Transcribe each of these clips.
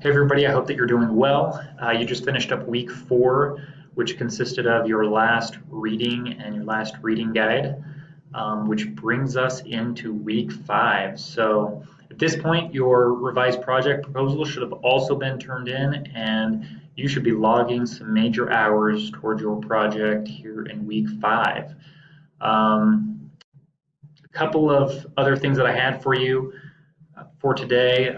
Hey everybody, I hope that you're doing well. You just finished up week 4, which consisted of your last reading and your last reading guide, which brings us into week 5. So at this point, your revised project proposal should have also been turned in, and you should be logging some major hours towards your project here in week 5. A couple of other things that I had for you for today.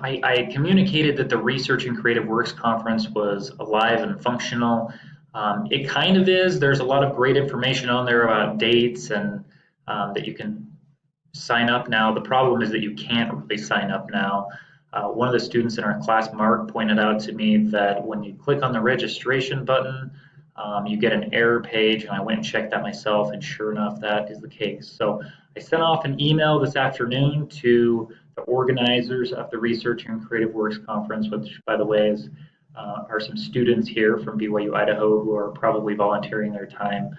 I communicated that the Research and Creative Works Conference was alive and functional. It kind of is. There's a lot of great information on there about dates and that you can sign up now. The problem is that you can't really sign up now. One of the students in our class, Mark, pointed out to me that when you click on the registration button, you get an error page, and I went and checked that myself, and sure enough, that is the case. So I sent off an email this afternoon to the organizers of the Research and Creative Works Conference, which, by the way, are some students here from BYU Idaho who are probably volunteering their time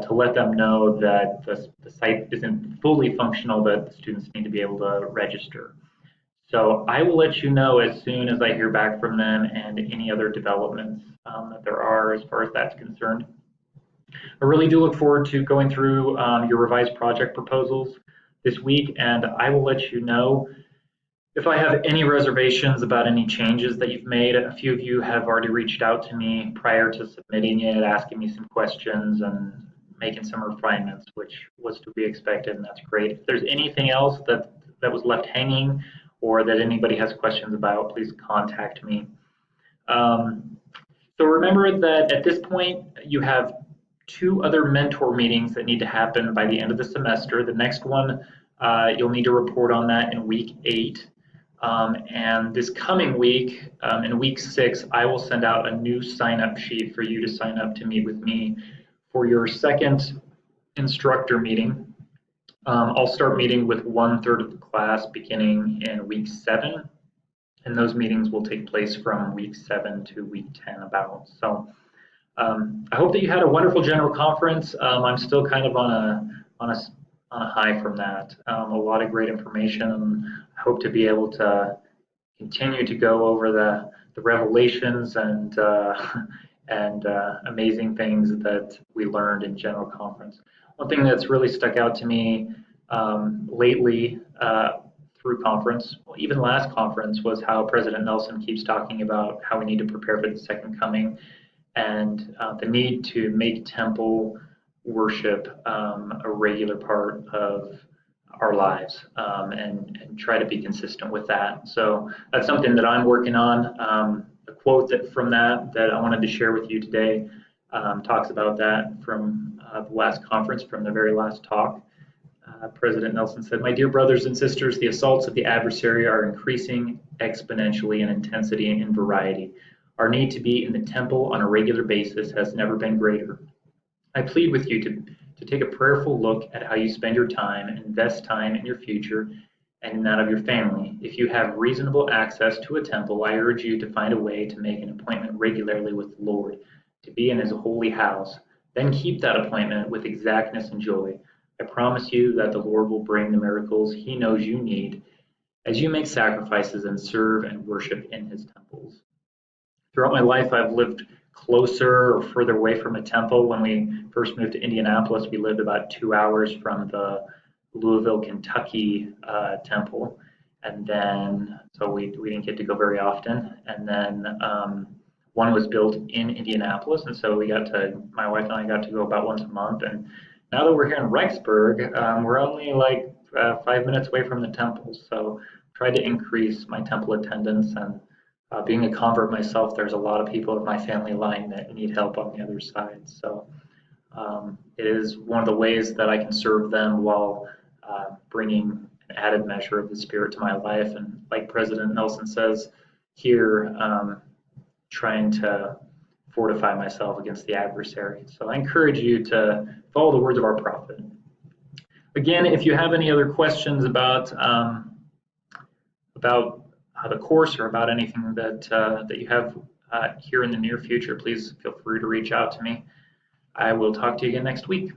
to let them know that the site isn't fully functional, that the students need to be able to register. So I will let you know as soon as I hear back from them and any other developments that there are as far as that's concerned. I really do look forward to going through your revised project proposals this week, and I will let you know if I have any reservations about any changes that you've made. A few of you have already reached out to me prior to submitting it, asking me some questions and making some refinements, which was to be expected, and that's great. If there's anything else that was left hanging or that anybody has questions about, please contact me. So remember that at this point, you have 2 other mentor meetings that need to happen by the end of the semester. The next one, you'll need to report on that in week 8. And this coming week, in week 6, I will send out a new sign-up sheet for you to sign up to meet with me for your second instructor meeting. I'll start meeting with 1/3 of the class beginning in week 7, and those meetings will take place from week 7 to week 10 about. So I hope that you had a wonderful general conference. I'm still kind of on a high from that. A lot of great information, and I hope to be able to continue to go over the revelations and amazing things that we learned in general conference. One thing that's really stuck out to me lately through conference, even last conference, was how President Nelson keeps talking about how we need to prepare for the second coming and the need to make temple worship a regular part of our lives and try to be consistent with that. So that's something that I'm working on. A quote from that I wanted to share with you today talks about that from the last conference, from the very last talk. President Nelson said, "My dear brothers and sisters, the assaults of the adversary are increasing exponentially in intensity and variety. Our need to be in the temple on a regular basis has never been greater. I plead with you to take a prayerful look at how you spend your time and invest time in your future and in that of your family. If you have reasonable access to a temple, I urge you to find a way to make an appointment regularly with the Lord, to be in his holy house. Then keep that appointment with exactness and joy. I promise you that the Lord will bring the miracles he knows you need as you make sacrifices and serve and worship in his temples." Throughout my life, I've lived closer or further away from a temple. When we first moved to Indianapolis, we lived about 2 hours from the Louisville, Kentucky temple. And then, so we didn't get to go very often. And then one was built in Indianapolis. And so my wife and I got to go about once a month. And now that we're here in Rexburg, we're only like 5 minutes away from the temple. So tried to increase my temple attendance, and being a convert myself, there's a lot of people in my family line that need help on the other side. So it is one of the ways that I can serve them while bringing an added measure of the Spirit to my life. And like President Nelson says here, trying to fortify myself against the adversary. So I encourage you to follow the words of our prophet. Again, if you have any other questions about the course or about anything that you have here in the near future, please feel free to reach out to me. I will talk to you again next week.